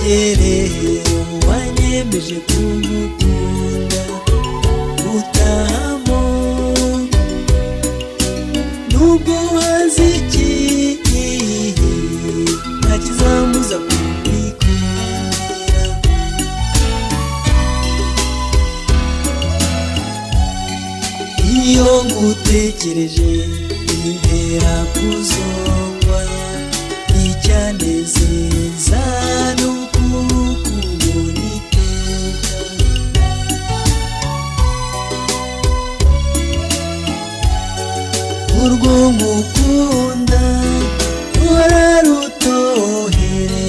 Yerehe wanyemeje kumukunda utahamo nubwo wazi iki ntakizamuza kukwikundira. Iyo ngutekereje bintera kuzongwa, icyanezeza n'ukukubona iteka. Urwo ngukunda urarutohere,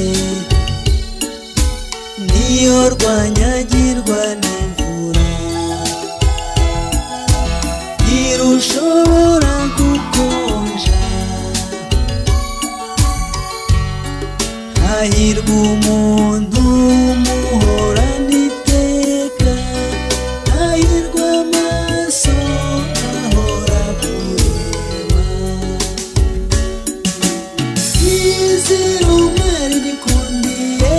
niyo rwanyagirwa n'imvura ntirushobora gukonja. Hahirwa umuntu umuhorana iteka, hahirwa amaso ahora kureba. Izira umwari nikundiye,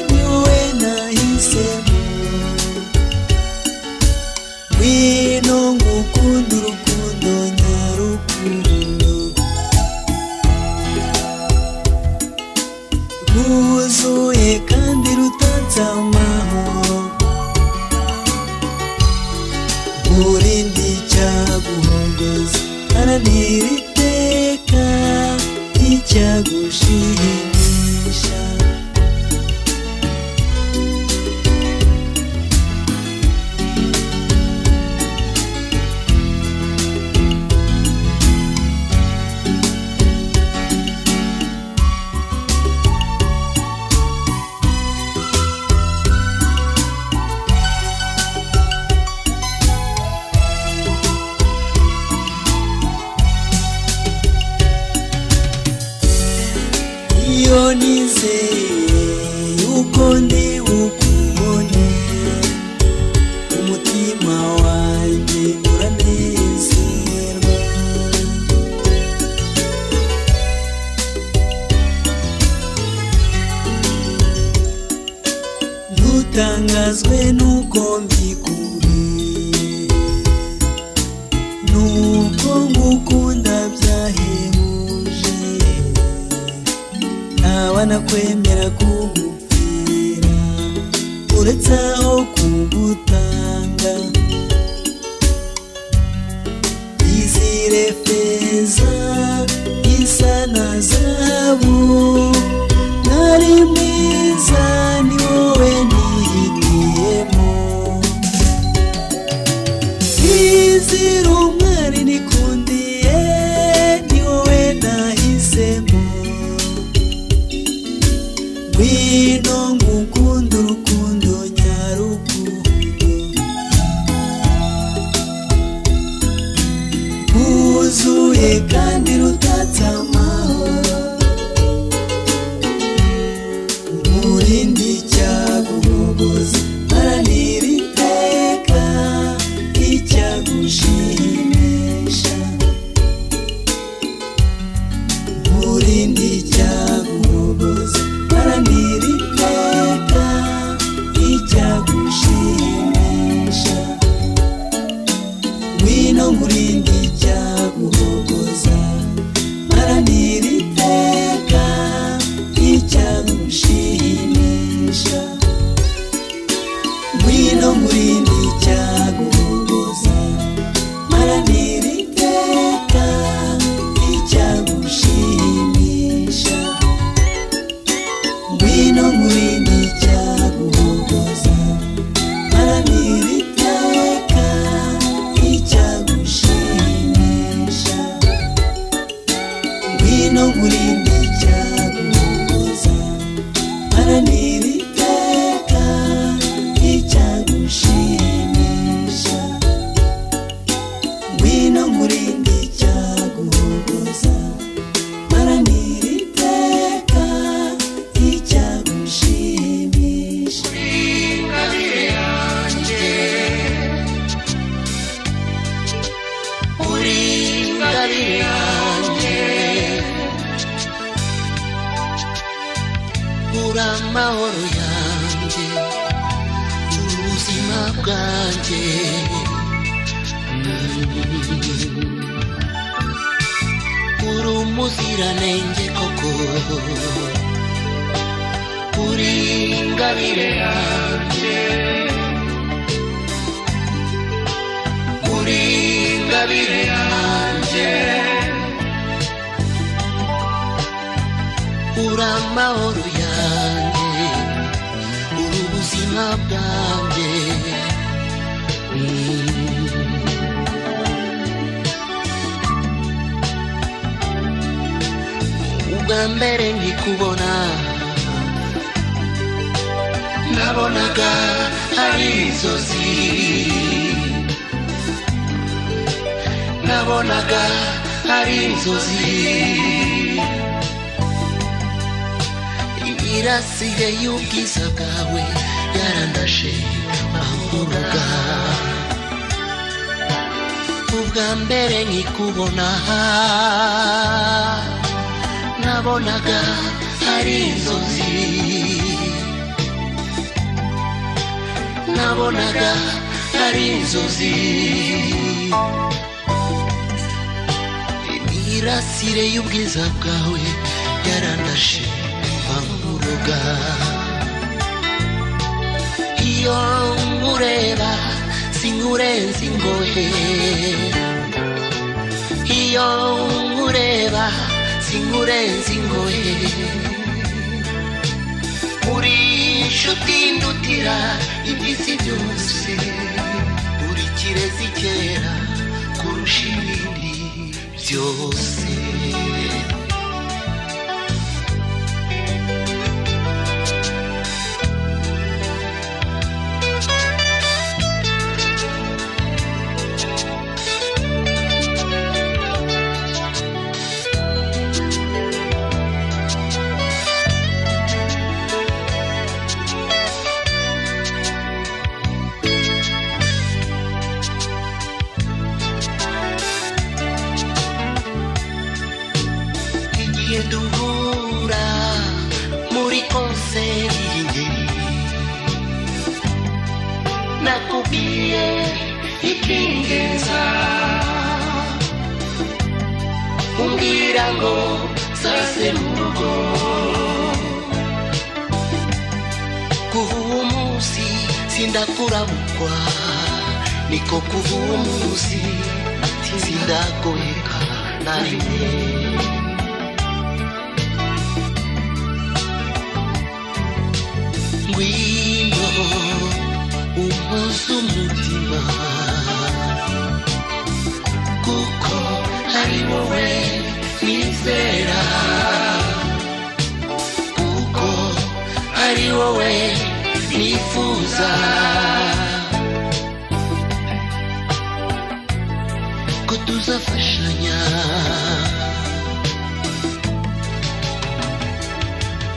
ni wowe nahisemo. Ngwino ngukunda urukundo nyarukundo, rwuzuye kandi rutatse amahoro. Urinde icyaguhogoza, haranira iteka icyagushimisha. Iyo nizeye yuko ndi bukubone, umutima wanjye uranezerwa. Ntutangazwe nuko mbikubwiye, nuko ngukunda byahebuje. Ntawanakwemera kugupfira uretse aho kugutanga. Izire feza isa na zahabu, nari mwiza ni wowe nihitiyemo. Izira umwari nikundiye, ni wowe nahisemo. Ngwino ngukunda urukundo nyarukundo, rwuzuye kandi rutatse amahoro. Urinde icyaguhogoza, haranira iteka icyagushimisha. Urinde icyaguhogoza, haranira iteka icyagushimisha. Ngwino ngurinde icyaguhogoza, haranira iteka icyagushimisha. amahoro yanjye ubuzima bwanjye uri umuziranenge koko uri ingabire yanjye uri ingabire yanjye uri amahoro yanjye uri ubuzima bwanjye ubwa mbere nkikubona nabonaga ari inzozi nabonaga ari inzozi imirasire y'ubwiza bwawe yarandashe ambuga ubwa mbere nkikubona nabonaga ari inzozi nabonaga ari inzozi imirasire y'ubwiza bwawe yarandashe ambuga iyo nkureba sinkurenza ingohe iyo nkureba sinkurenza ingohe uri inshuti ndutira iby'isi byose uri kirezi kera kurusha ibindi byose duhura muri konseri y'ingeri nakubwiye ikingenza umbwira ngo sase mu rugo kuva uwo munsi sindakurabukwa niko kuva uwo munsi sindagoheka na rimwe ngwino umpoze umutima kuko ari wowe nizera kuko ari wowe nifuza ko tuzafashanya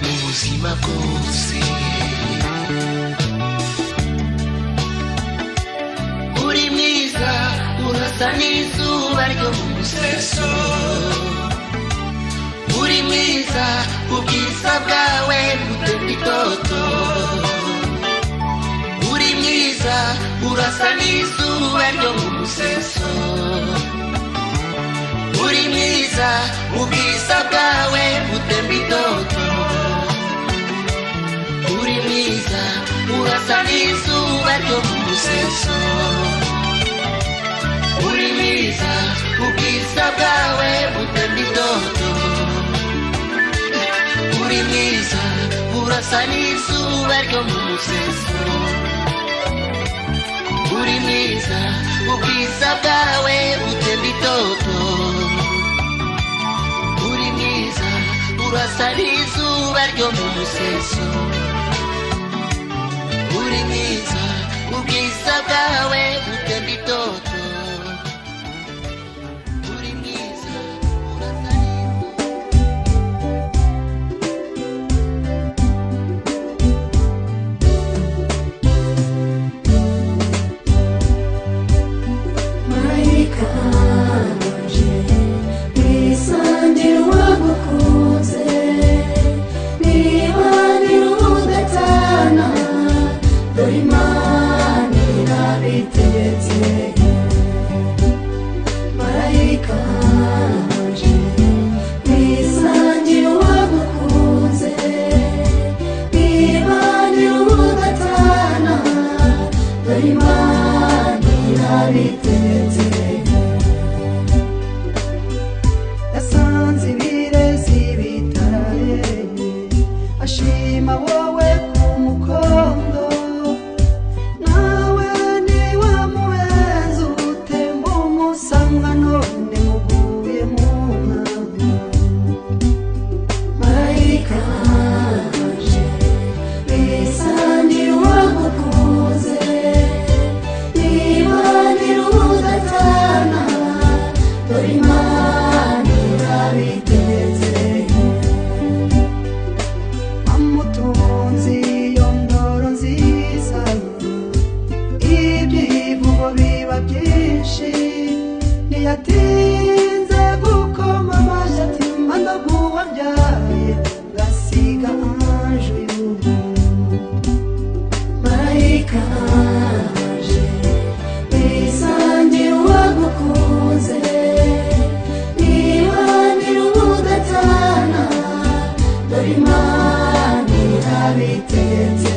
mu buzima bwose uri mwiza urasa n'izuba ryo mu museso uri mwiza ubwiza bwawe butemba itoto uri mwiza urasa n'izuba ryo mu museso uri mwiza ubwiza bwawe butemba itoto uri mwiza urasa n'izuba ryo mu museso uri mwiza ubwiza bwawe butemba itoto uri mwiza urasa n'izuba ryo mu museso uri mwiza ubwiza bwawe butemba itoto uri mwiza urasa n'izuba ryo mu museso uri mwiza ubwiza bwawe butemba itoto uri mwiza urasa Marika anje nisangira uwagukunze nibanira ntirabitetse yasanze ibirezi bitaraye ashima wowe ku mukondo nawe niwe muhenzi utemba umusanga none muguye mu nkambi marayika wanje bisa ntiwagukunze niba ntirudatana dore imana irabitetse amutunzi iyo ndoro nziza ibyivugo biba byinshi ntiyatinze gukoma amashyi ati mandaguwa byaye ngasiga anje y'ubu marayika wanje bisa ntiwagukunze niba ntirudatana dore imana irabitetse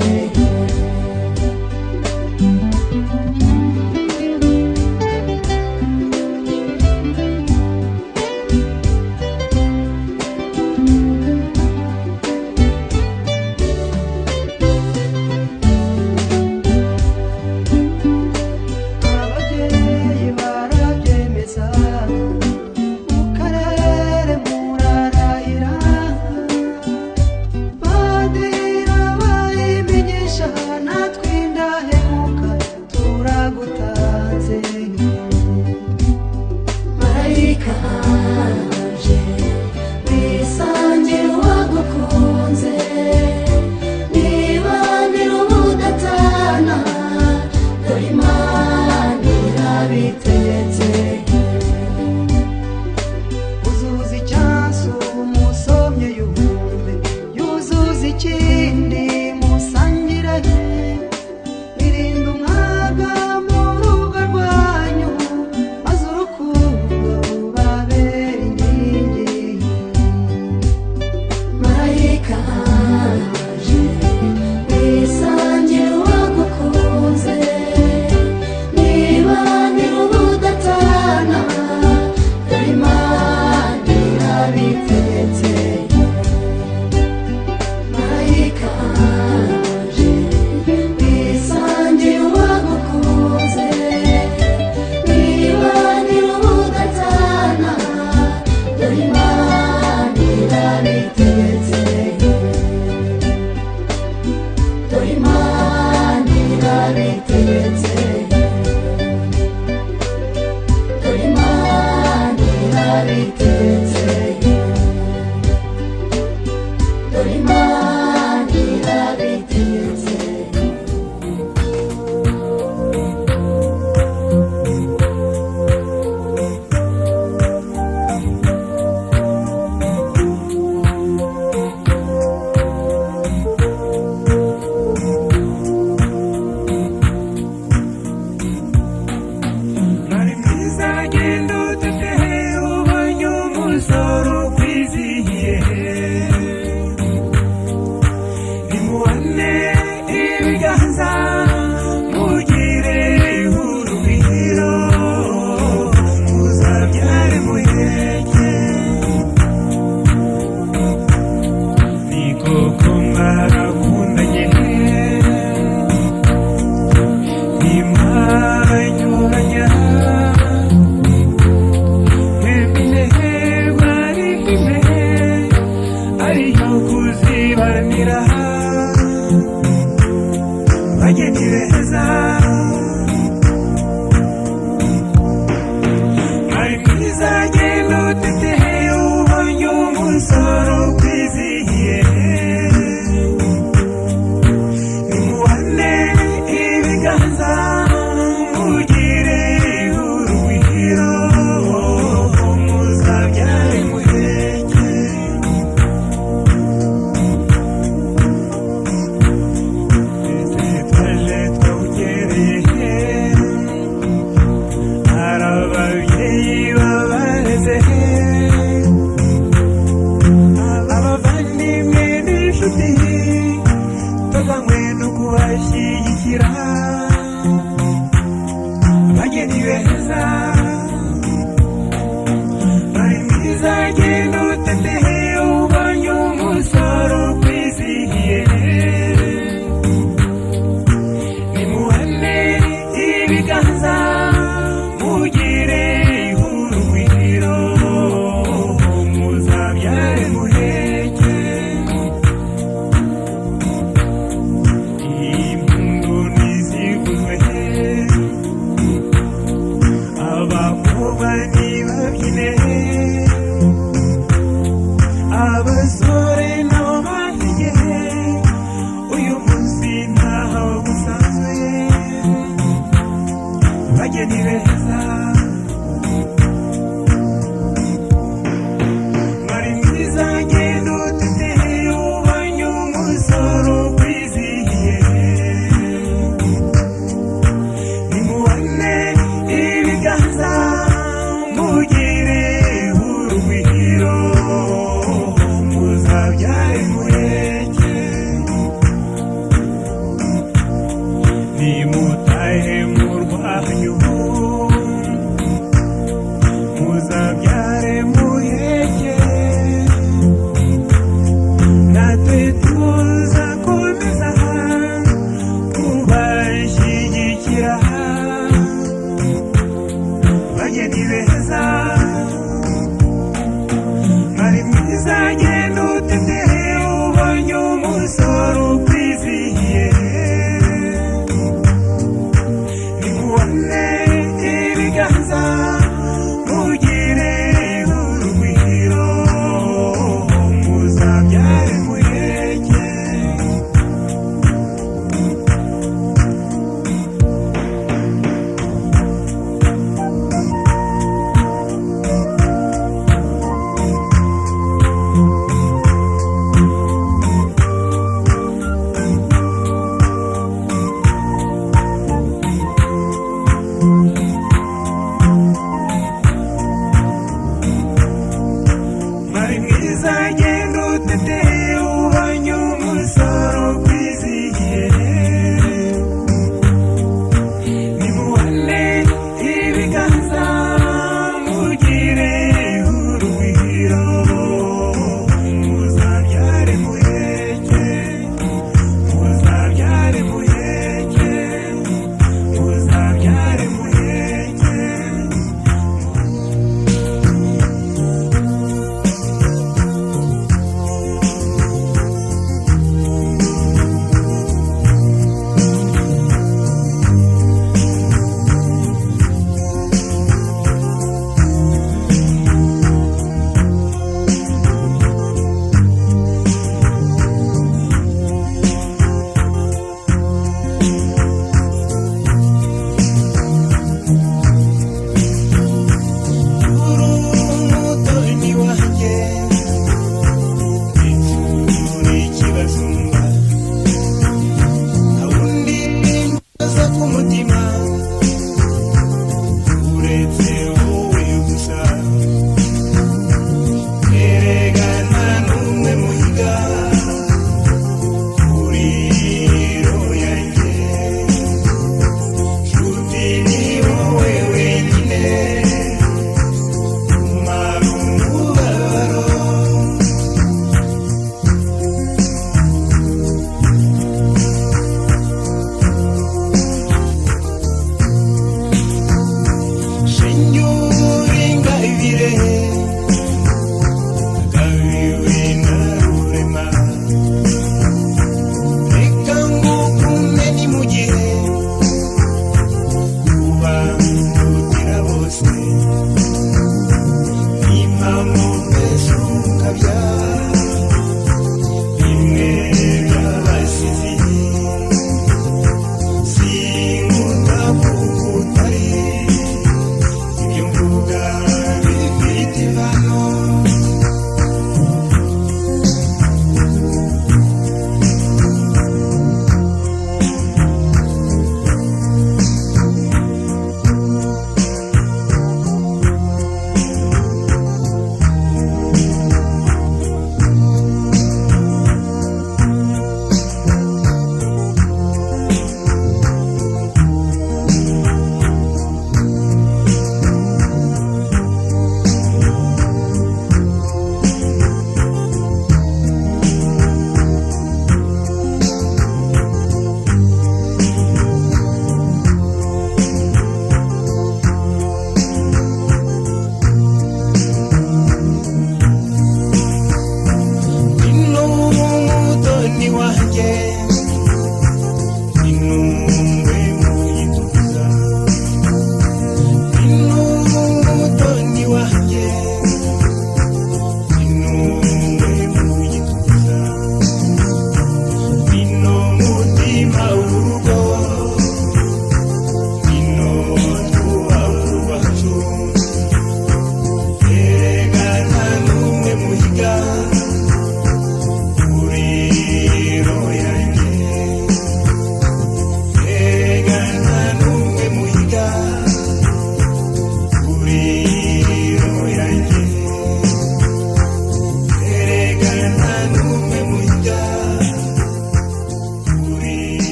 ababyeyi barabyemeza mu karere murarahira badira bayimigisha natwe indahemuka turagutanze marayika wanje wisangira uwagukunze niba ntirudatana dore imana irabitetse uzuza icyansi umusomye yumve yuzuza ikindi musangire irinde umwaga mu rugo rwanyu maze urukundo rubabere inkingi marayika wanje wisangira uwagukunze niba ntirudatana dore imana irabitetse marayika wanje wisangira uwagukunze niba ntirudatana dore imana irabitetse dore imana irabitetse dore imana irabitetse dore imana irabitetse Nari mwiza genda utetehe ubonye umusoro ukwizihiye nimuhane ibiganza mugire urugwiro muzabyare muheke ni koko mwarakundanye ntimwanyuranya ariyo kuzibanira heza ari mwiza genda utetehe ubonye umusoro kwizihiye nimuhane ibiganza mugire urugwiro muzabyare muheke impundu nizivuzwe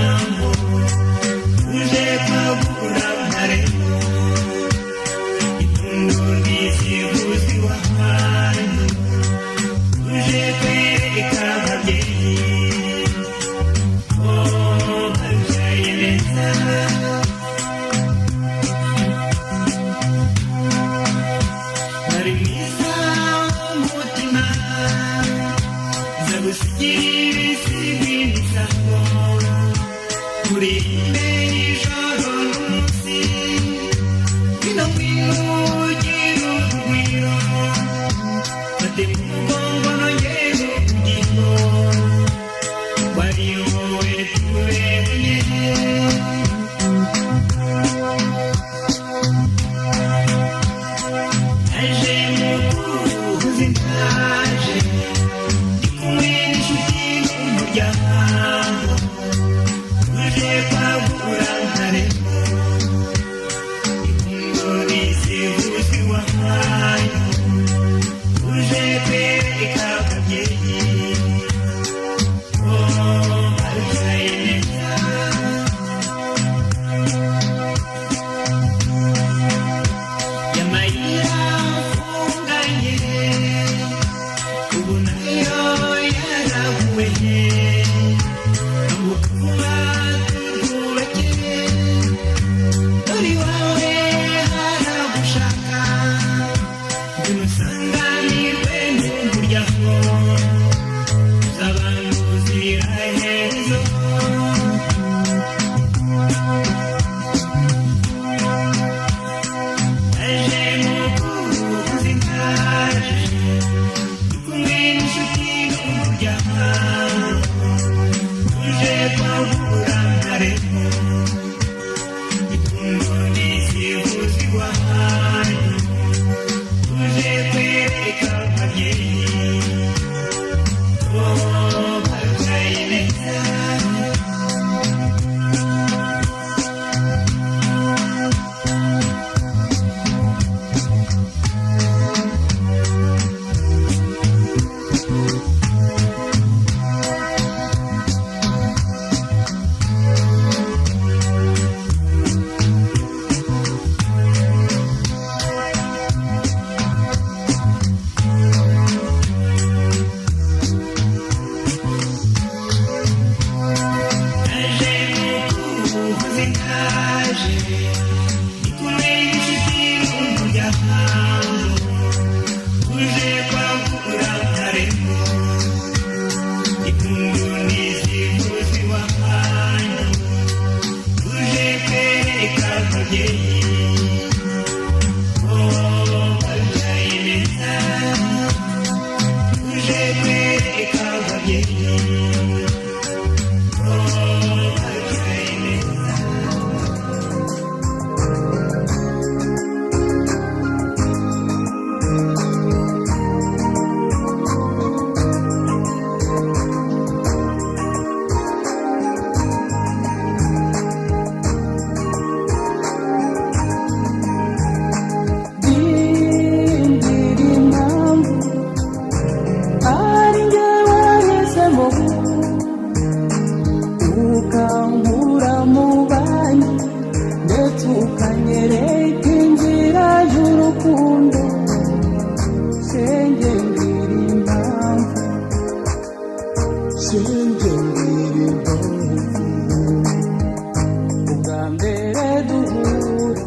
impamvu uje kwagura ntarengwa ipfundo n'isibuzi wahanyu uje kwereka ababyeyi babyaye neza bari mwiza w'umutima zagusigira ibisigo imisango uri imbere ijoro n'umunsi ngwino ngwino ugire urugwiro fate mu mugongo nongere ubugingo wari wowe turebye aje mukuzi ndaje ndi kumwe n'inshuti n'umuryango uje kwagura ntarengwa ipfundo n'isibuzi wahaye uje kwereka ababyeyi babyaye neza y'amayira afunganye ubu nayo yaraguwe amukuba turwubake dore iwawe haragushaka ngwino usanganirwe n'umuryango uzabana ubuziraherezo aje mukuzi ndaje ndi kumwe n'inshuti n'umuryango uje kwagura ntarengwa ipfundo n'isibuzi wahaye uje kwereka ababyeyi babyaye neza aje mukuzi ndaje ndi kumwe n'inshuti n'umuryango uje kwagura ntarengwa ipfundo n'isibuzi wahaye uje kwereka ababyeyi babyaye neza uje kwereka ababyeyi babyaye neza Ndindira impamvu ari njye wahisemo ukankura mu banyi ndetse ukanyereka inzira y'urukundo shenge mbwira impamvu shenge mbwira impamvu ubwa mbere duhura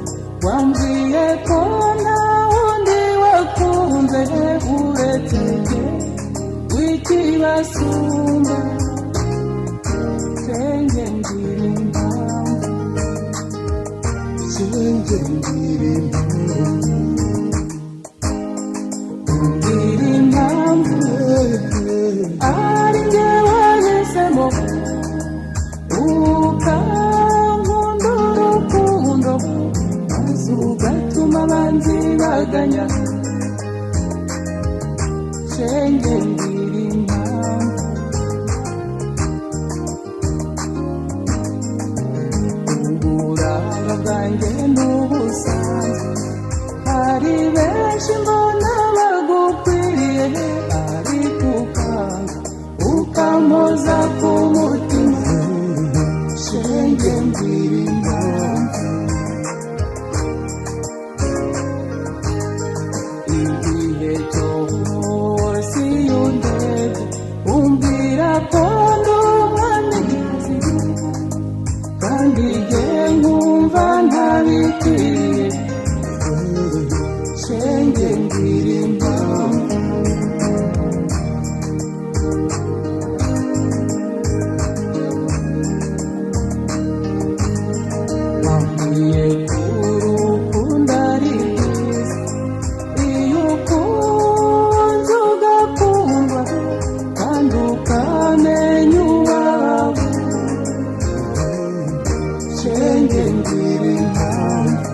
wambwiye ko nta wundi wakunze uretse njye w'ikibasumba shenge mbwira impamvu shenge mbwira impamvu mbwira impamvu ari njye wahisemo ukankunda urukundo maze ugatuma abanzi baganya shenge mbwira impamvu uburanga bwanjye n'ubusanzwe hari benshi mbona bagukwiriye ariko ukanga ukampoza ku mutima shenge mbwira impamvu igihe cyose iyo ndebye umbwira ko ndi umwamikazi kandi jye nkumva ntabikwiye shenge mbwira impamvu wambwiye ko urukundo ari rwiza iyo ukunze ugakundwa kandi ukamenya uwawe shenge mbwira impamvu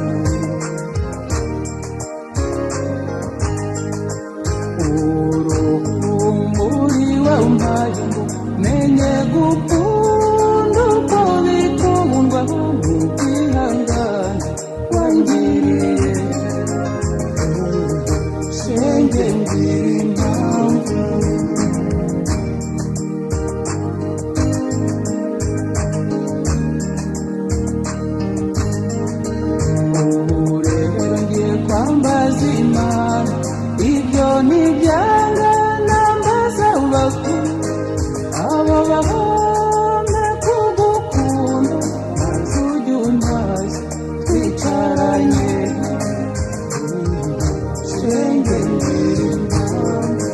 urumuri wampaye ngo menye gukunda uko bikundwa n'ubwihangane wangiriye shenge mbwira impamvu ubu rero ngiye kwambaza Imana ibyo ntibyanga nambaza bakuru abo bahanga kugukunda maze ujye untaza twicaranye shenge mbwira impamvu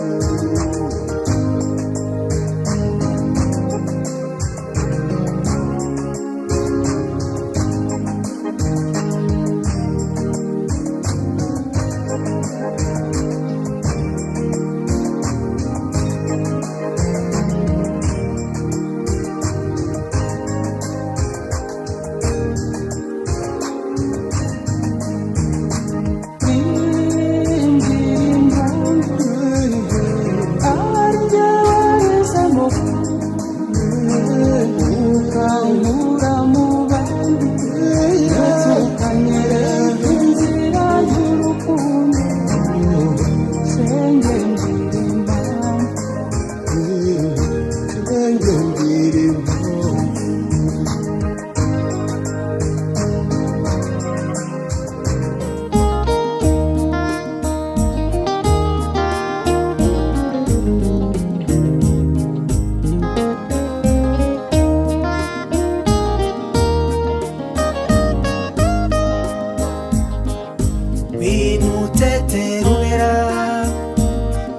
winuteterubera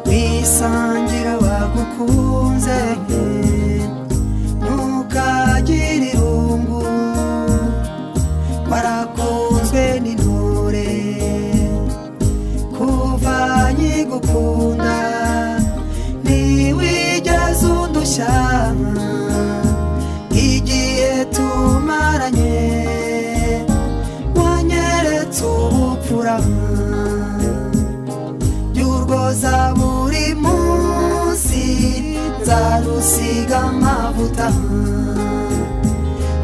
wisangira wagukunze ntukagire irungu warakunzwe n'intore kuva nkigukunda ntiwigeze undushya igihe tumaranye wanyeretse ubupfura by'urwoza buri munsi nzarusiga amavuta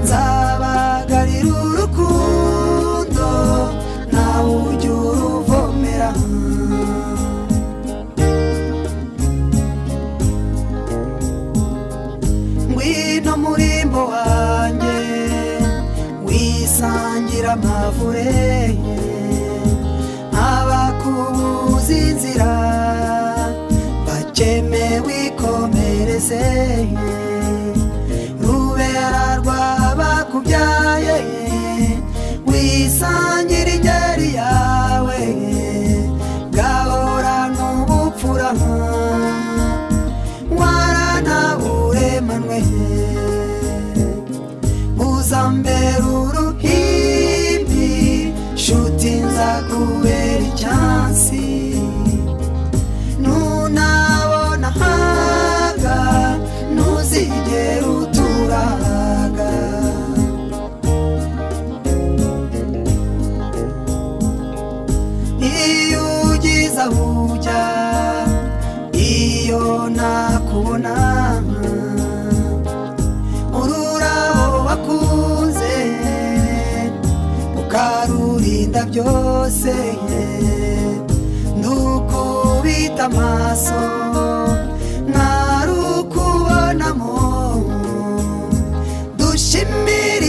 nzabagarira urukundo nawe ujya uruvomera ngwino murimbo wanjye wisangira amavure abakubuza inzira bakeme wikomereze rubera rw'abakubyaye wisangira ingeri yawe gahora n'ubupfura waranaburemanwe uzambera uruhimbi shuti nzakubera icyansi nunabona haga ntuzigera uturaga iyo ugize aho ujya iyo nakubona ururabo wakunze ukarurinda byose ndukubita amaso ntarukubonamo dushimira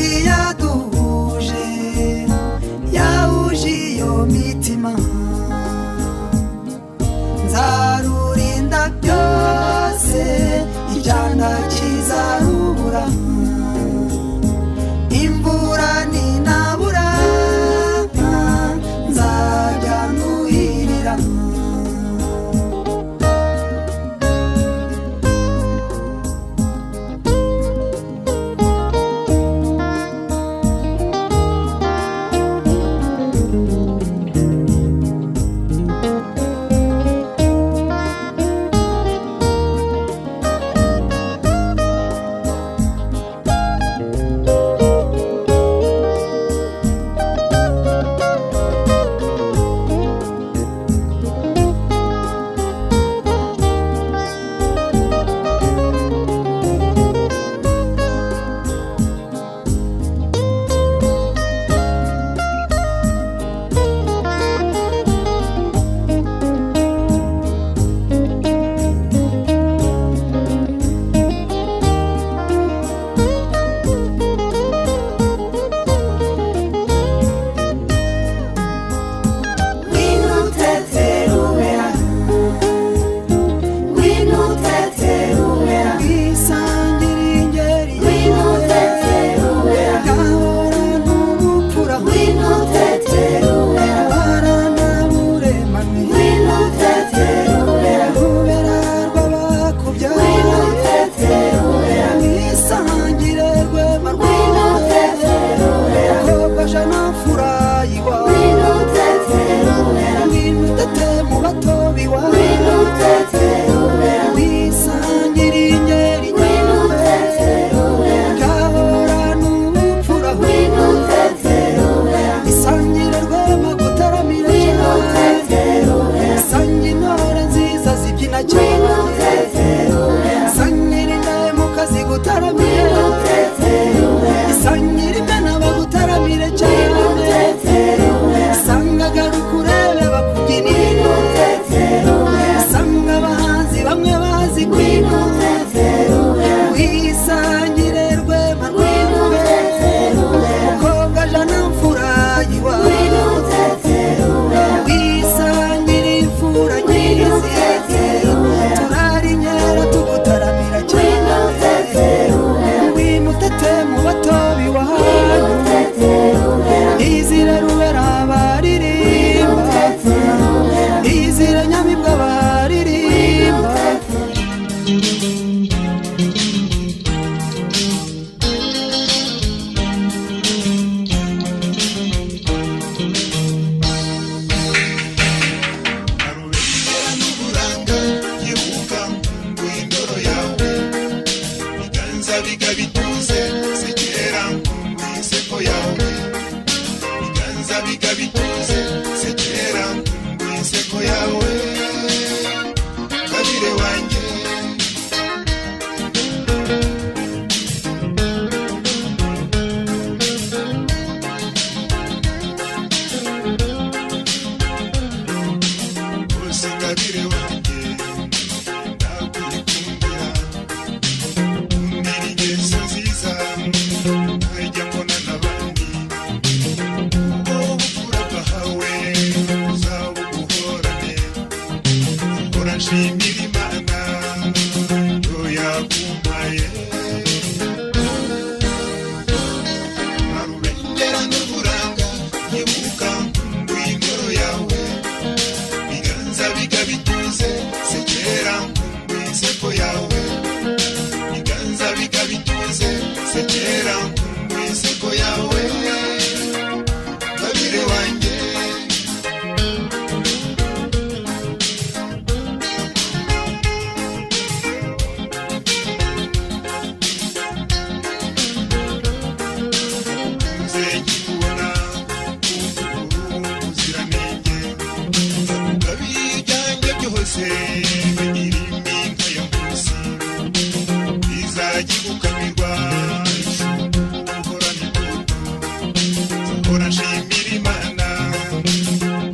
hora nshimira Imana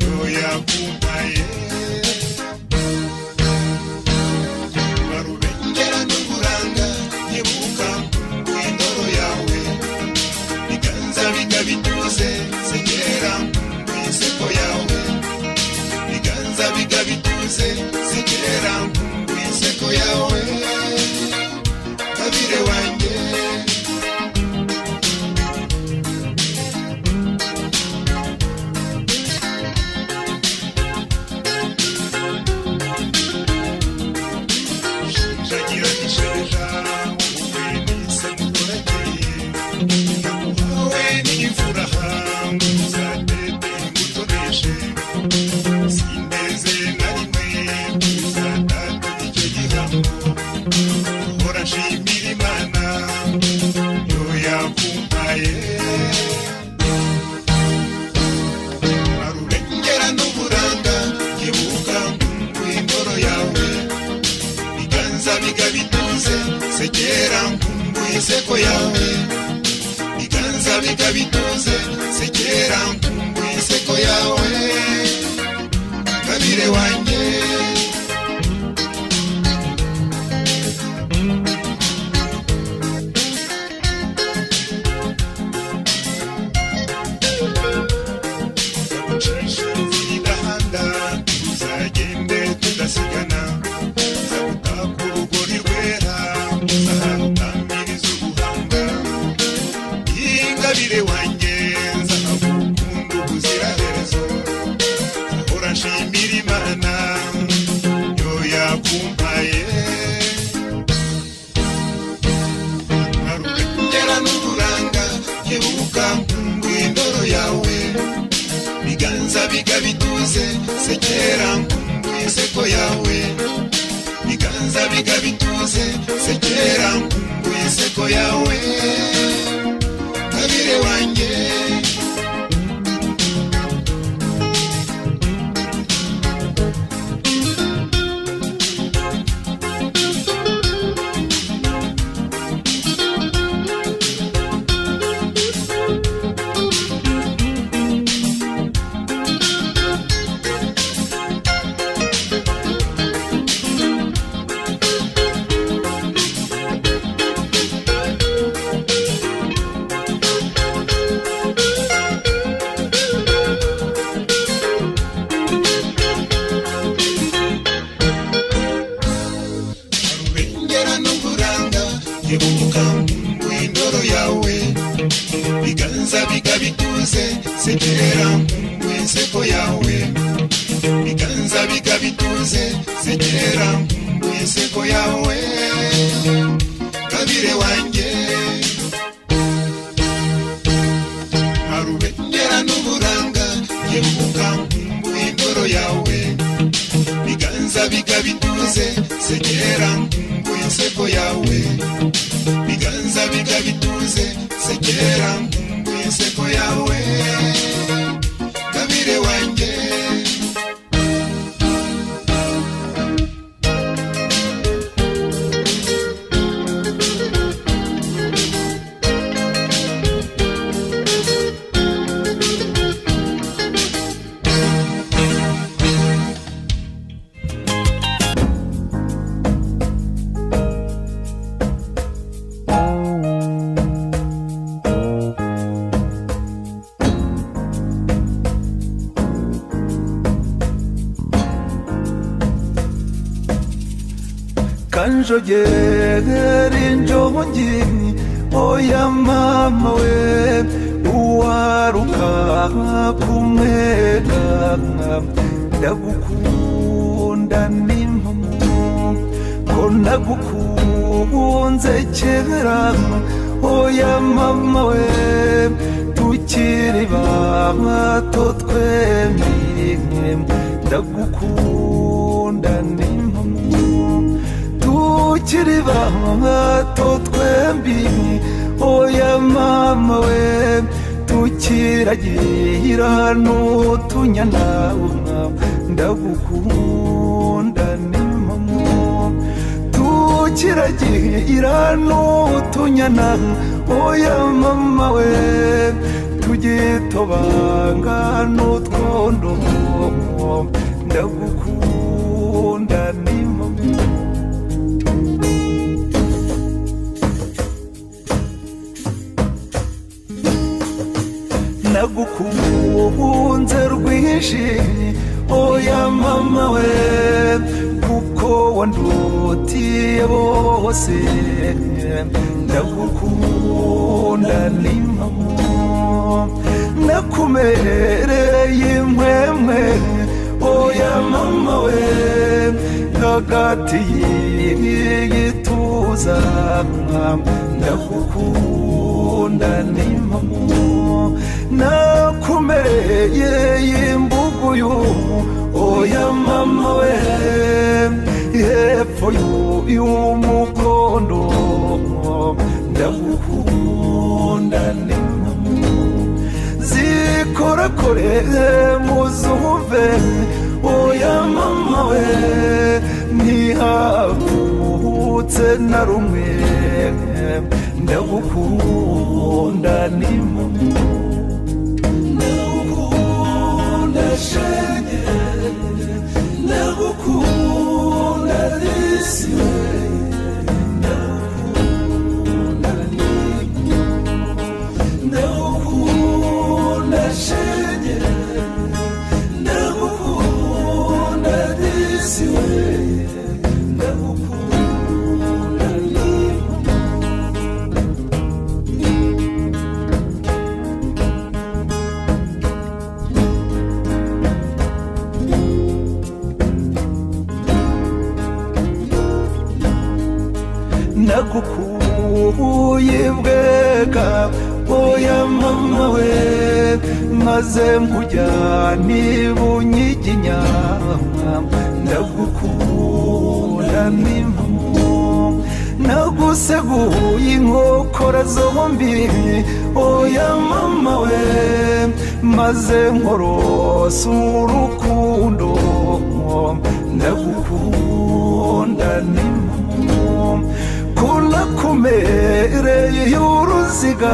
yo yakumpaye barubengera n'uburanga nyibuka kw'indoro yawe biganza bigabituze segera kw'iseko yawe biganza bigabituze segera kw'iseko yawe kabire wanjye seko yawe biganza bigabituze segera kw'iseko yawe kabire wanjye idahanda tuzagende tudasigana zagutak'urugori rwera kabire wanjye nzagukunda ubuziraherezo ahora nshimira Imana yo yakumpaye nkarugera n'uburanga nyibuka kw'indoro yawe biganza bigabituze segera kw'iseko yawe biganza bigabituze segera kw'iseko yawe kabire wanjye biganza bigabituze segera kw'iseko yawe biganza bigabituze segera kw'iseko yawe kabire wanjye harubengera n'uburanga nyibuka kw'indoro yawe biganza bigabituze segera kw'iseko yawe biganza bigabituze segera kw'iseko yawe kabire wanjye kanjogera injongi oya mama we uwaruka kumwega ndagukunda n'impamo ko nagukunze kera oya mama we tukiri bato twembi ndagukunda n'impamo tukiri bato twembi oya mama we tukiragira n'utunyana ndagukunda n'impamo tukiragira n'utunyana oya mama we tugito utobanga n'utwondo ndagukunda n'impamo nagukunze rwinshi oya mama we kuko wandutiye bose ndagukunda n'impamo nakumereye impwemwe oya mama we hagati y'igituza ndagukunda n'impamo nakumereye imbuguyu oya mama we hepfo y'umukondo ndagukunda n'impamo zikorakore muzumve oya mama we ntihavutse na rumwe ndagukunda n'impamo ndagukunda shenge ndagukunda disiwe ndagukunda n'impamo ndagukunda shenge ndagukunda disiwe ndagukunda n'impamo nagukuye bwega oya mama we maze nkujyana ibunyiginya ndagukunda n'impamo naguseguye inkokora zombi oya mama we maze nkorosa urukundo ndagukunda n'impamo kunakumereye y'uruziga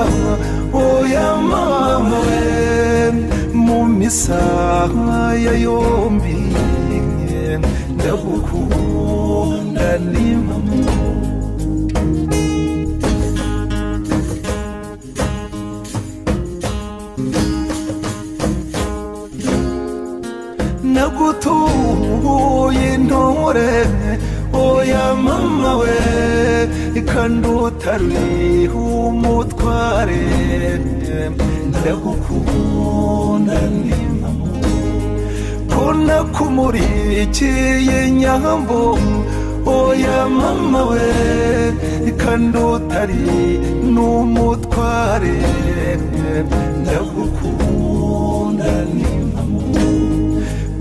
oya mama we mu misaya yombi ndagukunda n'impamo nagutuye intore oya mama we kandi utariho umutware ndagukunda n'impamo ko nakumurikiye nyambo oya mama we kandi utari n'umutware ndagukunda n'impamo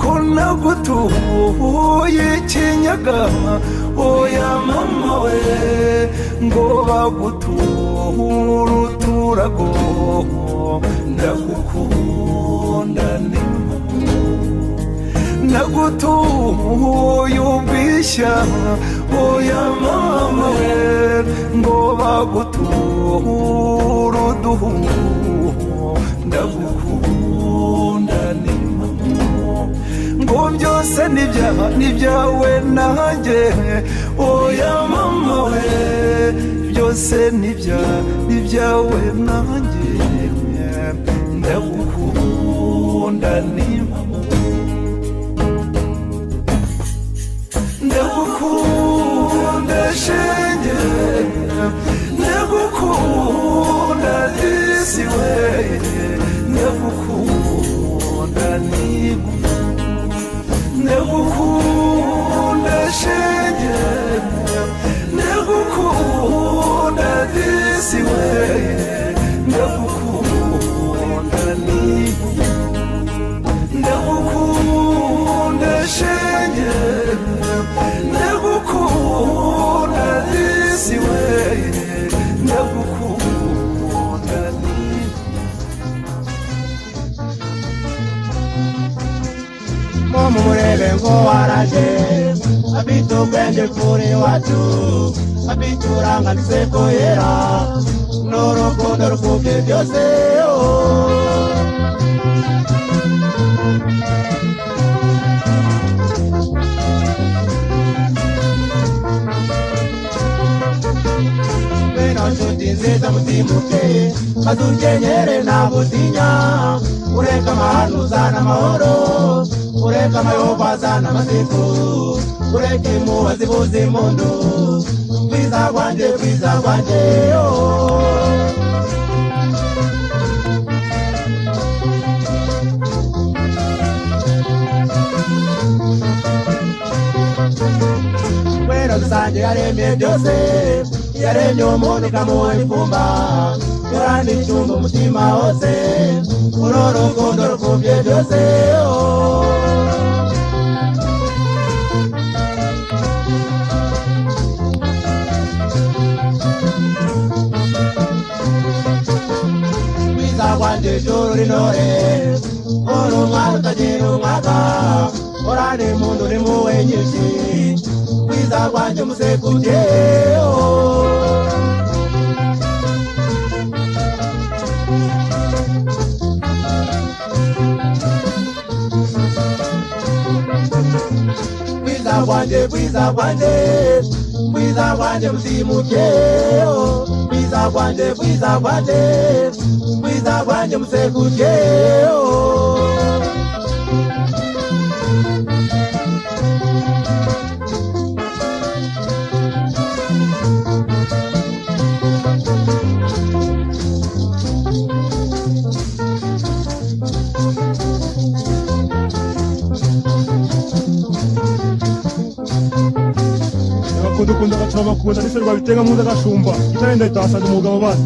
ko nagutuye ikinyaga oya mama we ngo baguture uturago ndagukunda n'impamo nagutuye ubwishya oya mama we ngo baguture uduhu ndagukunda n'impamo ngo byose nibyawe nanjye oya mama we byose nibyawe nanjye ndagukunda n'impamo ndagukunda shenge ndagukunda disiwe ndagukunda n'impamo ndagukunda shenge ndagukunda disiwe ndagukunda n'impamo ndagukunda shenge ndagukunda disiwe ndagukunda n'impamo mumurebe ngo waraje afite ubwenge kuri wacu afite uburanganise ko yera n'urukundo rukubye byose nshuti nziza mutimuke kadukenyere nabutinya ureka amahano uzana amahoro ureka amayoba azana amasiku ureka impuha zibuza impundu bwiza bwanjye wera rusange yaremye byose yaremye umuntu ikamuha ifumba yorana icyumba umutima wose uru rukundo rukubye byose bwiza bwanjye ijuru rinore uri umwana utagira umwaka urana impundu n'impuhwe nyinshi bwiza bwanjye musekubye bwiza bwanjye mutimuke bwiza bwanjye musekubye dukunda gacama bakunda nise rwabitenga muza gashumba itarenda itasaga umugabo bane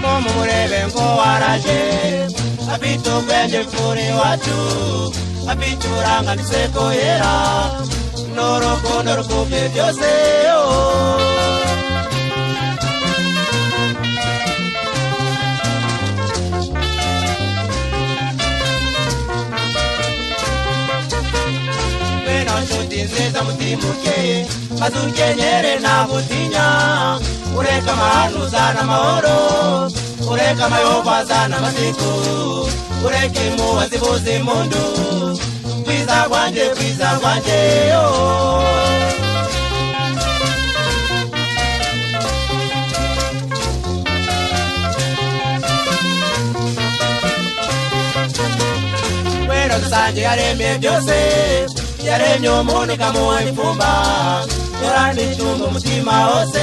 Momo murebe ngo waraje afite ubwenge kuri wacu afite uranga niseko yera n'urukundo rukubye byose beno nshuti nziza mutimuke kadukenyere nabutinya ureka amahano uzana amahoro ureka amayoba azana amasiku ureka impuha zibuza impundu bwiza bwanjye wera rusange yaremye byose yaremye umuntu ikamuha ifumba yorana icyumba umutima wose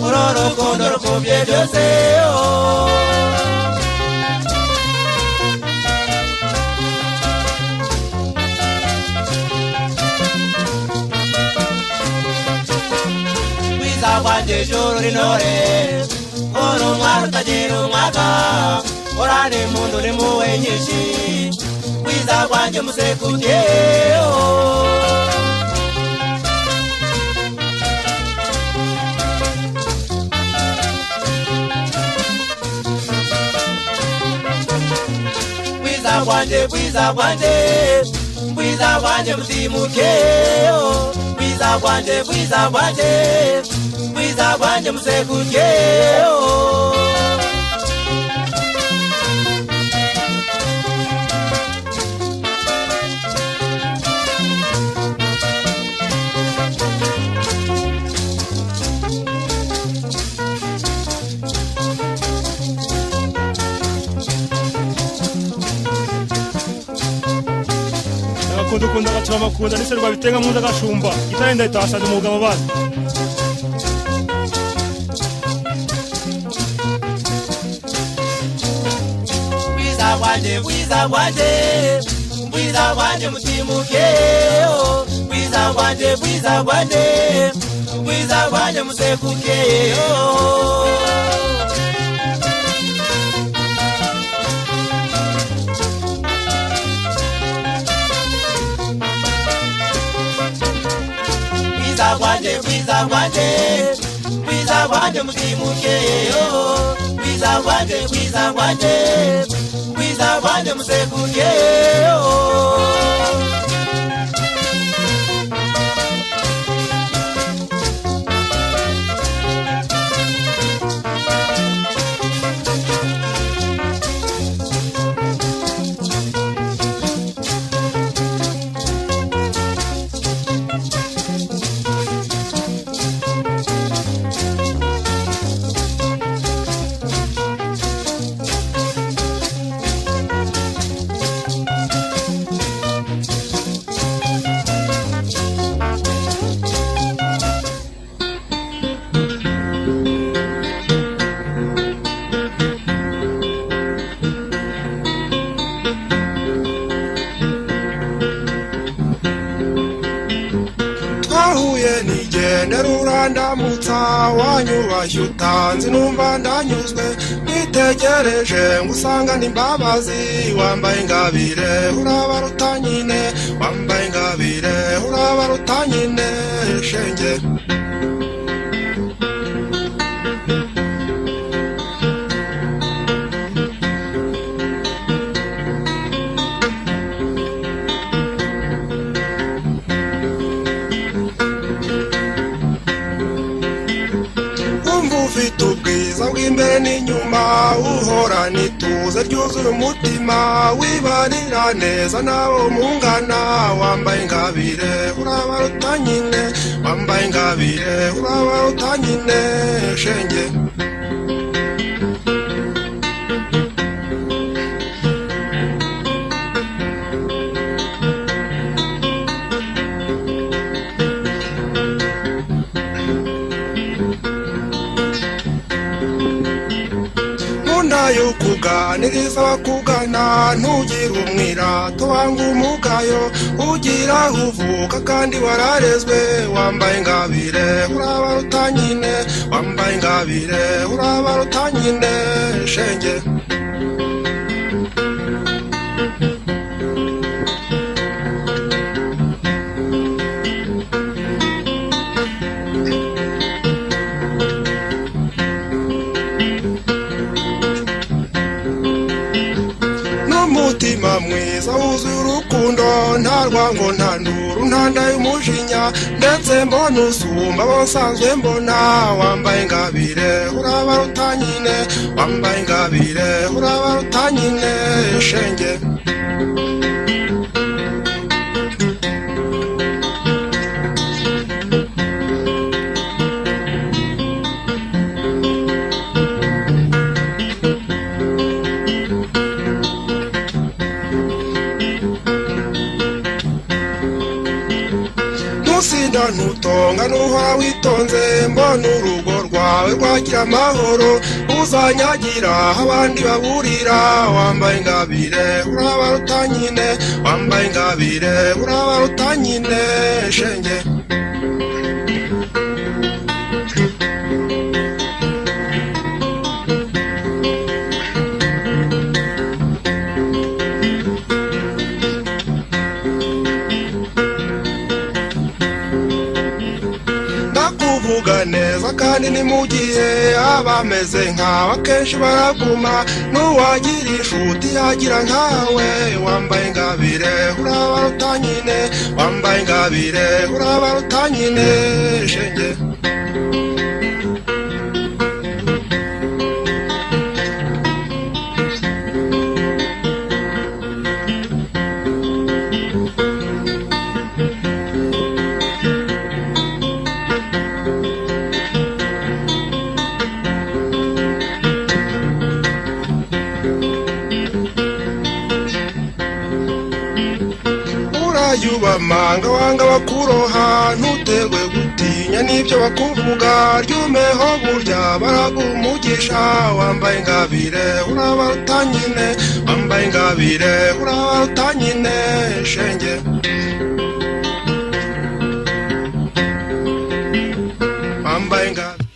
uru rukundo rukubye byose bwiza bwanjye ijuru rinore uri umwana utagira umwaka urana impundu n'impuhwe nyinshi bwiza bwanjye musekubye bwiza bwanjye mutimuke bwiza bwanjye musekubye dukunda gacama bakunda nise rwabitenga muza gashumba itarenda itasaga umugabo bane bwiza bwanjye mutimuke bwiza bwanjye musekubye bwiza bwanjye mutimuke bwiza bwanjye Mukiza banje musekutyeyo ndamutsa wanyubashye utanze numva ndanyuzwe nitegereje ngusanga n'imbabazi wambaye ingabire urabaruta nyine wambaye ingabire urabaruta nyine shenge ufite ubwiza bw'imbere n'inyuma uhorana ituze ryuzuye umutima wibarira neza nawe mungana wambaye ingabire urabaruta nyine wambaye ingabire urabaruta nyine shenge yukuganiriza bakugana ntugire umwirato wanga umugayo ugira uvuka kandi wararezwe wambaye ingabire urabaruta nyine wambaye ingabire urabaruta nyine shenge umutima mwiza wuzuye urukundo nta rwango nta nduru nta nda y'umujinya ndetse mbona usumba abo nsanzwe mbona wambaye ingabire urabaruta nyine wambaye ingabire urabaruta nyine shenge usinda ntutonga nuhora witonze mbona urugo rwawe rwagira amahoro uzanyagira abandi baburira wambaye ingabire urabaruta nyine wambaye ingabire urabaruta nyine shenge kuvuga neza kandi ni mu gihe abameze nkawe akenshi baraguma n'uwagira inshuti yagira nkawe wambaye ingabire urabaruta nyine wambaye ingabire urabaruta nyine shenge yubamanga wanga bakuroha ntutegwe gutinya n'ibyo bakuvuga ryumeho burya baragumugisha wambaye ingabire urabaruta nyine wambaye ingabire urabaruta nyine shenge wambaye ingabire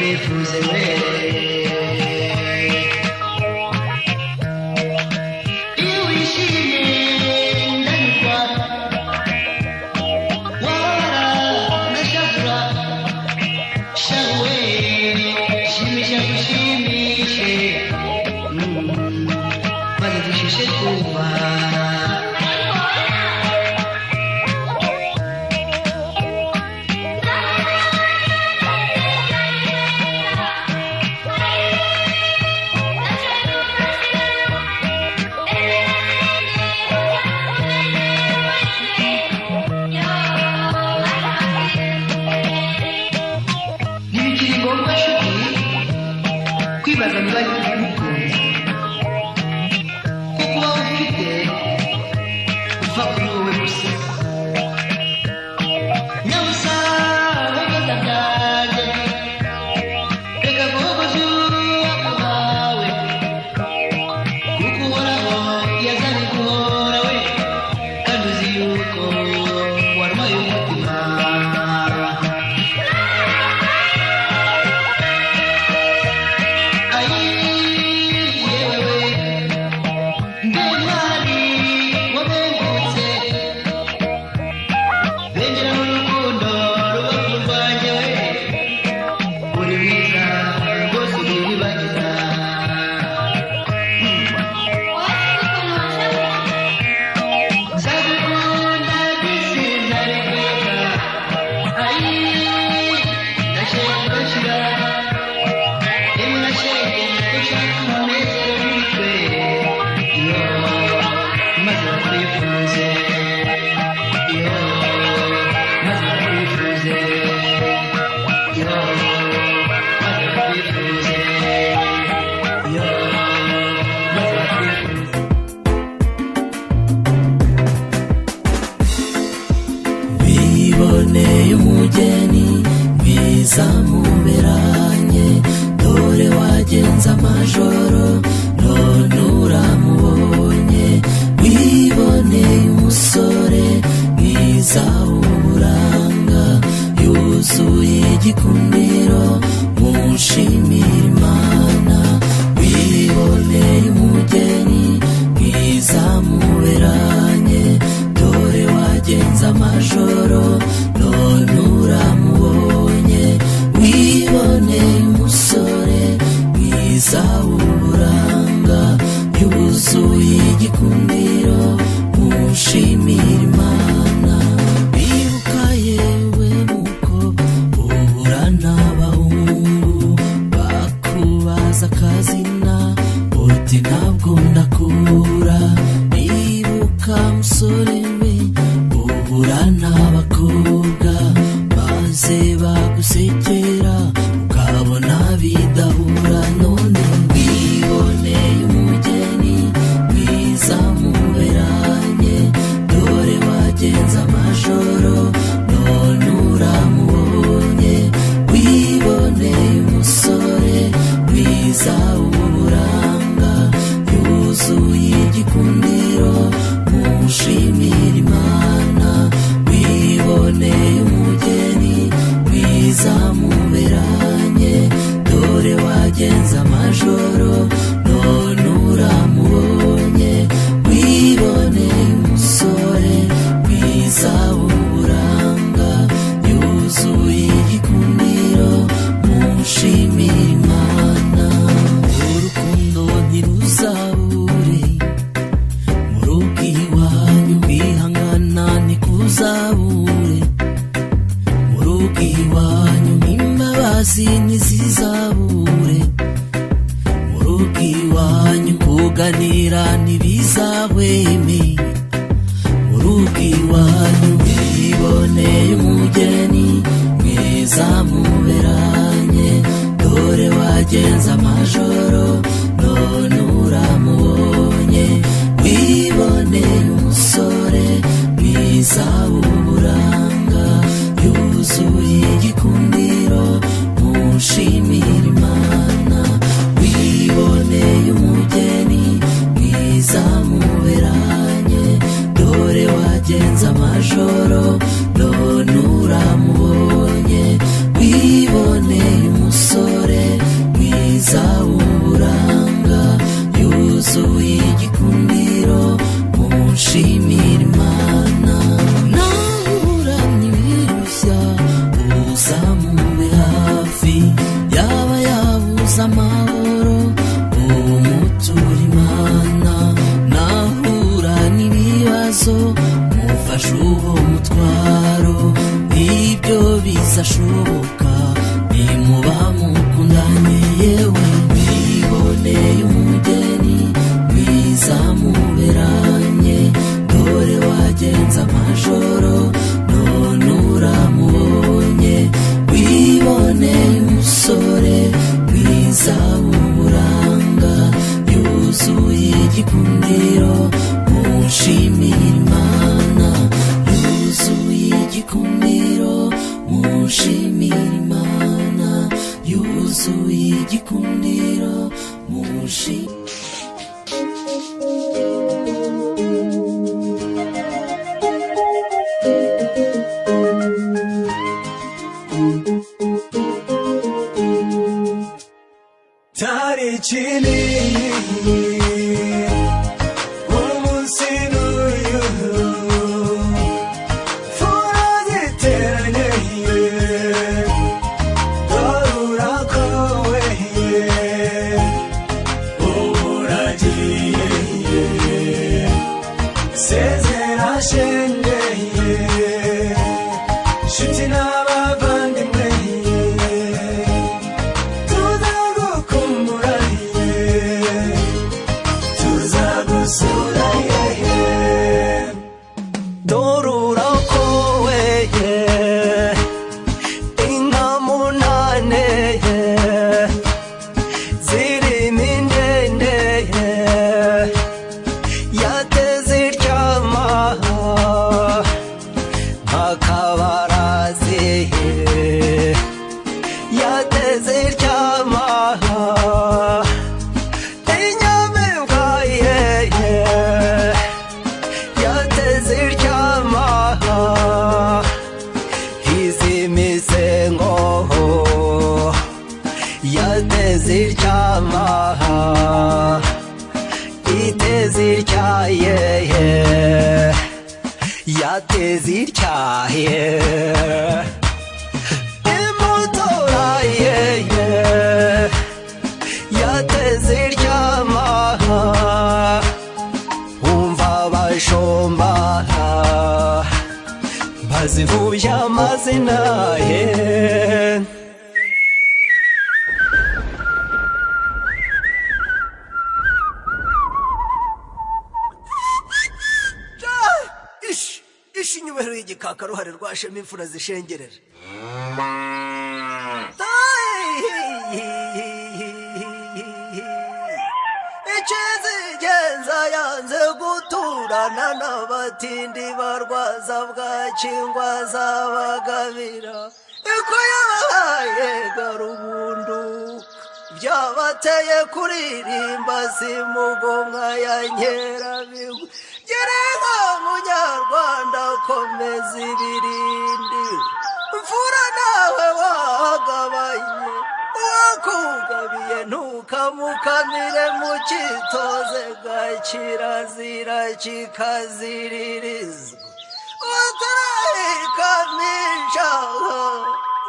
twifuze we iyo wishimye ndanyurwa wabara nashavura shawe shimisha gushimishe maze dushishe kuba ntibikiri ngombwa nshuti kwibaza niba ntibikunze kuko uba ufite uva kuri wowe gusa nyabusa wegeza byanjye reka guhogoza ubwoko bwawe kuko uhoraho yazanye guhora we kandi uzi yuko warwaye umutima biboneye umugeni mwiza muberanye dore wagenze amajoro none uramubonye wiboneye umusore mwiza w'uburanga yuzuye igikundiro mushimira Imana wiboneye umugeni mwiza muberanye dore wagenze amajoro none uramubonye wiboneye umusore mwiza w'uburanga yuzuye igikundiro mushimira Imana bibuka yewe mukobwa ubura n'abahungu bakubaza akazina uti ntabwo ndakura bibuka musore we ubura n'abakobwa maze bagusekera ukabona bidahura none wiboneye umugeni mwiza muberanye dore wagenze amajoro none uramubonye wiboneye umusore mwiza w'uburanga yuzuye igikundiro mushimira Imana wiboneye umugeni mwiza muberanye dore wagenze amajoro none uramubonye wiboneye umusore mwiza w'uburanga yuzuye igikundiro mushimira Imana urukundo ntiruzabure mu rugo iwanyu kwihangana ntikuzabure mu rugo iwanyu imbabazi ntizizabure mu rugo iwanyu kuganira ntibizahweme mu rugo iwanyu wiboneye umugeni mwiza muberanye dore wagenze amajoro none uramubonye wiboneye umusore mwiza w'uburanga yuzuye igikundiro mushimira Imana wiboneye umugeni mwiza muberanye dore wagenze amajoro none uramubonye wiboneye umusore nifuza amahoro umutura imana nahura n'ibibazo mufashe uwo mutwaro ibyo bizashoboka nimuba mukundanye yewe mwiboneye umugeni mwiza muberanye dore wagenze amajoro none uramubonye wiboneye umusore mwiza w'uburanga yuzuye igikundiro mushimira imana yuzuye igikundiro mushimira imana yuzuye igikundiro mushimira tarikini umunsi n'uyu fura ziteranye dore urakowe uragiye sezera shengeye nshuti n'abavandimwe yateziryaye imotora yeye yateziryama umva abashomba bazivuye amazina ye inyubero y'igikaka ruhare rwashema imfura zishengerera ikizigenza yanze guturana n'abatindi barwaza bwakingwa zabagabira iko yabahaye garubundu byabateye kuririmba simugomwa ya nkerabigwi gereka munyarwanda komeza ibirindi mfura nawe wagabanye wakugabiye ntukamukamire mu cyitoze kirazira kikaziririzwa utarayikamisha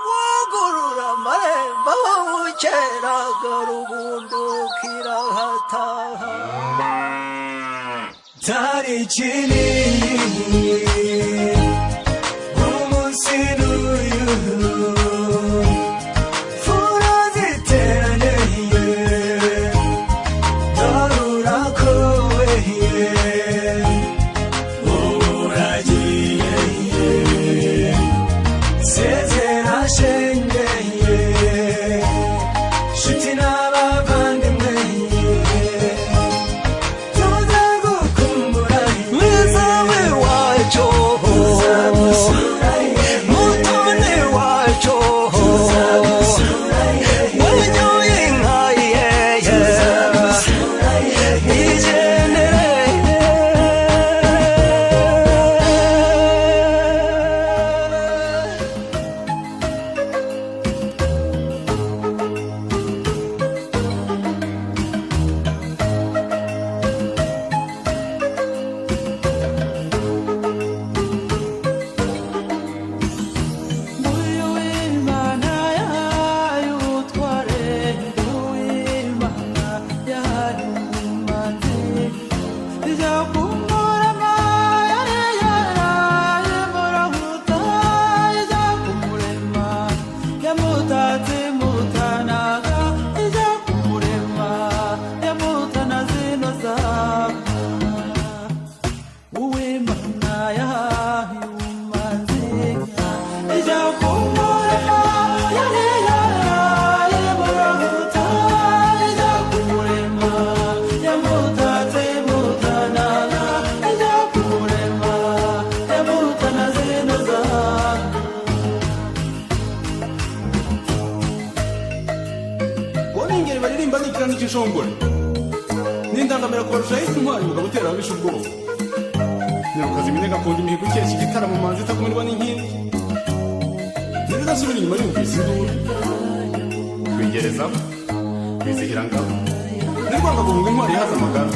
wugurura amarembo bukeraga rubundukira hataha tarikini umunsi n'uyu fura ziteranye dore urakowe uragiye sezera shengeye nshuti n'abavandimwe n'ingeri baririmba n'ikirano cy'ishongore n'indangamira kubarusha yise intwari umugabo utera abisha ubwoba nyarukazi iminega akunda imihigo ukesha igitaramo manzi itakumirwa n'inkindi ntibidasubira inyuma yumvise induru kwigerezaho kwizihira ngabo nirwanga guhunga intwari yahaze amagara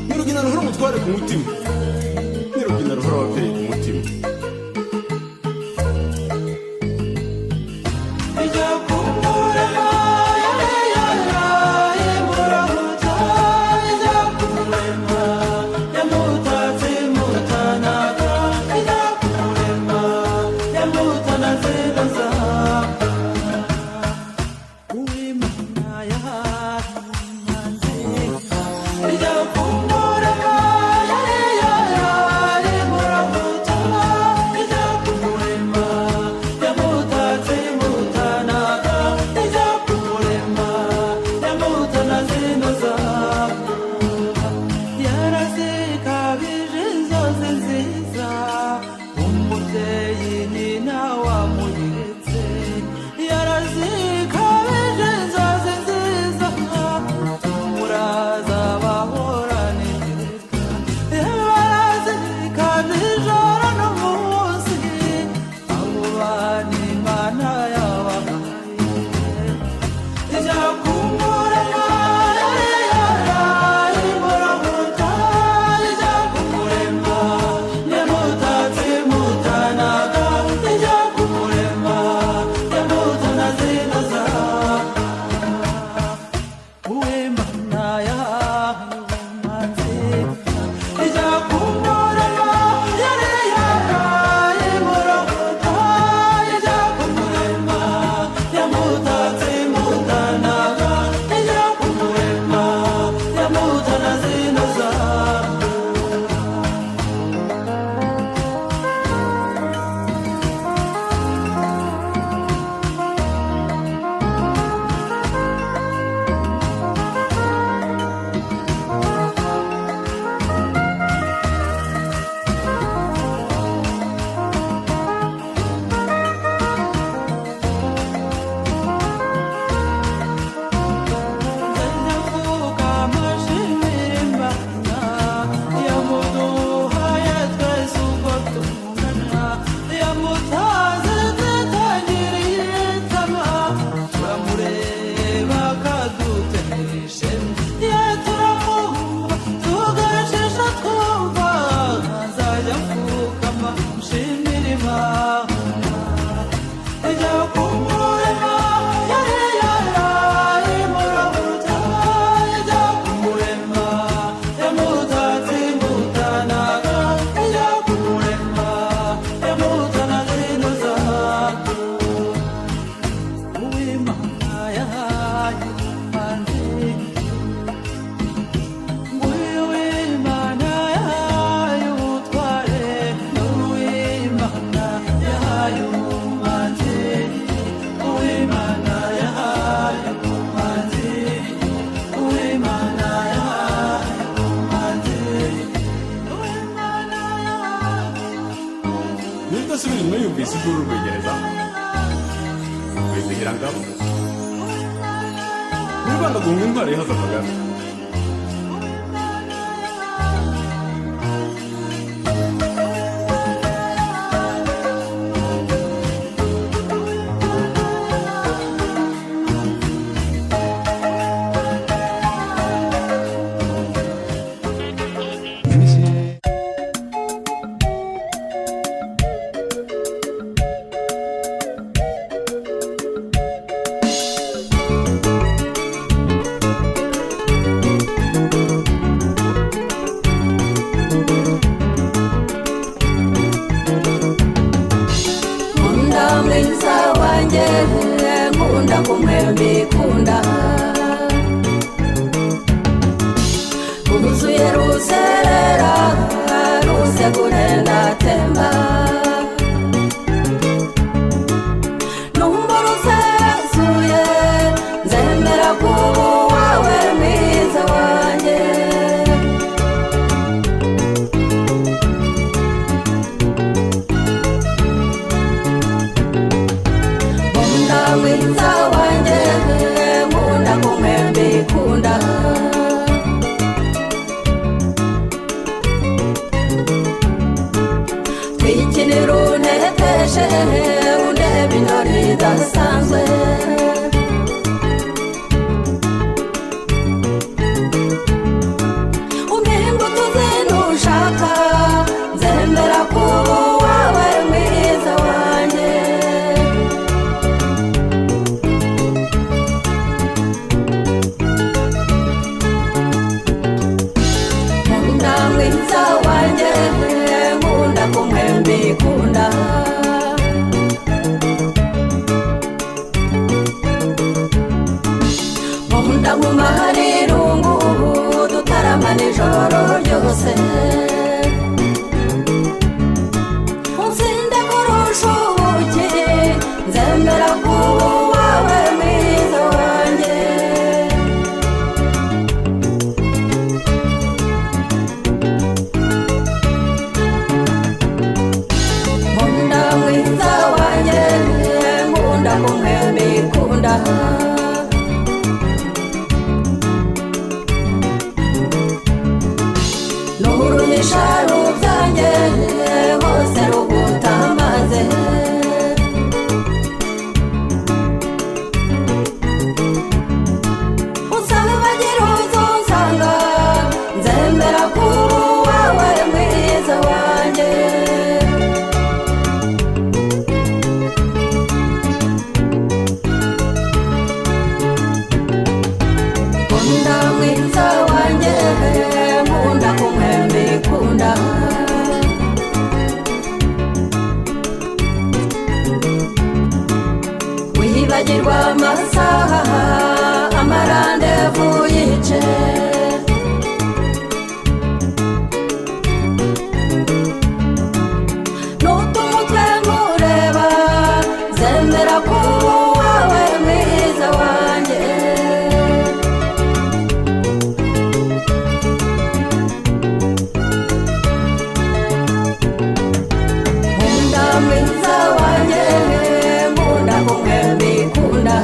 nirugina ruhora umutware ku mutima nirugina ruhora ababyeyi ku mutima nirwanga guhunga intwari yahaze amagara ndagumana irungu dutaramana ijoro ryose unsinde kurusha ubuki nzemera kuba uwawe mwiza wanjye nkunda mwiza wanjye nkunda kumwe mbikunda nuruhisha rubyanjye hose rugutamaze usabe bagira uzonsanga nzemera kuba uwawe mwiza wanjye nkunda mwiza wanjye nkunda kumwe mbikunda wibagirwa amasaha amarandevu yice n'utumutwe nkureba zemera kuba uwawe mwiza wanjye nkunda mwiza wanjye nkunda kumwe mbikunda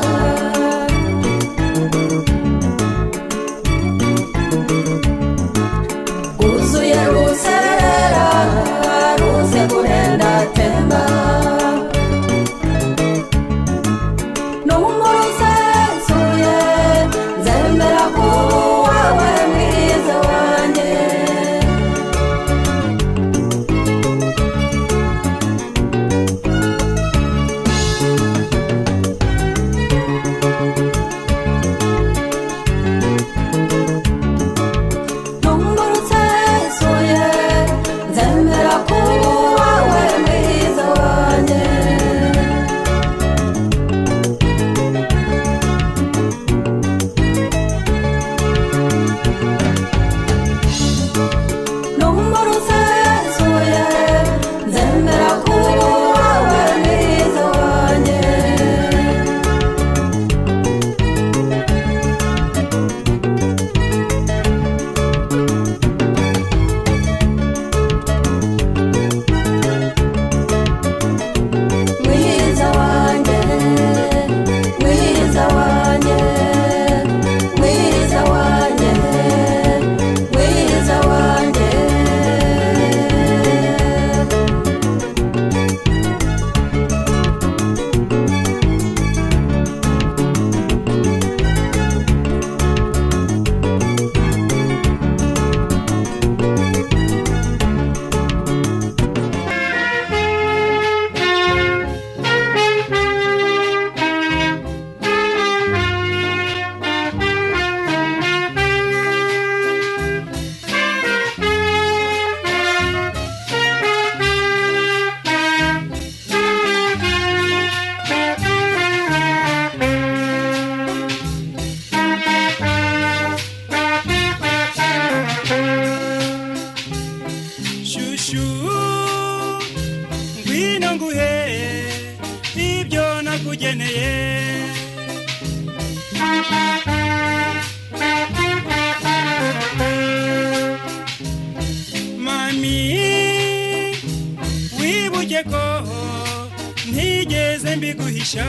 rwuzuye ruserera ruze guhenda temba n'umuro usesuye nzemera kuba uwawe mwiza wanjye n'umuro usesuye nzemera kuba uwawe mwiza wanjye n'umuro usesuye nzemera kuba uwawe mwiza wanjye mwiza wanjye mwiza wanjye mwiza wanjye mwiza wanjye shushu ngwino nguhe ibyo nakugeneye mami wibuke ko ntigeze mbiguhisha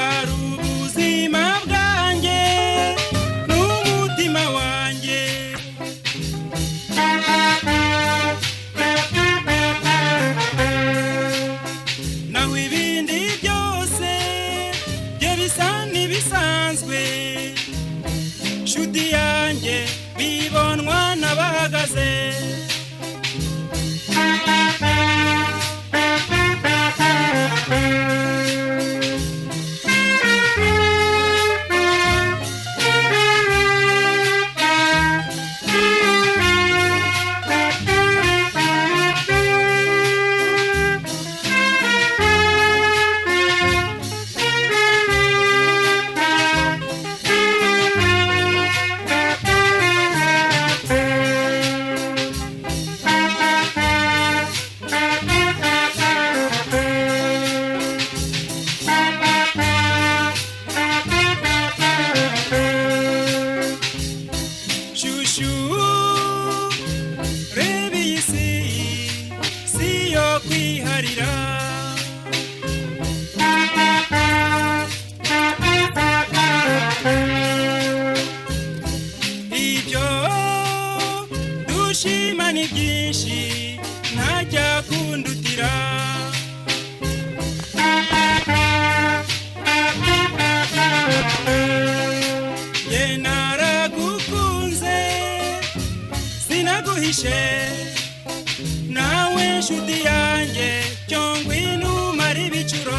ari ubuzima bwanjye n'umutima wanjye naho ibindi byose byo bisa n'ibisanzwe nshuti yanjye bibonwa n'abahagaze byinshi ntajya kundutira ye naragukunze sinaguhishe nawe nshuti yanjye cyo ngwino umare ibicuro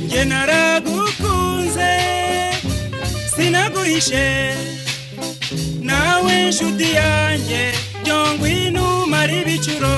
nge naragukunze sinaguhishe nawe nshuti yanjye cyo ngwino umare ibicuro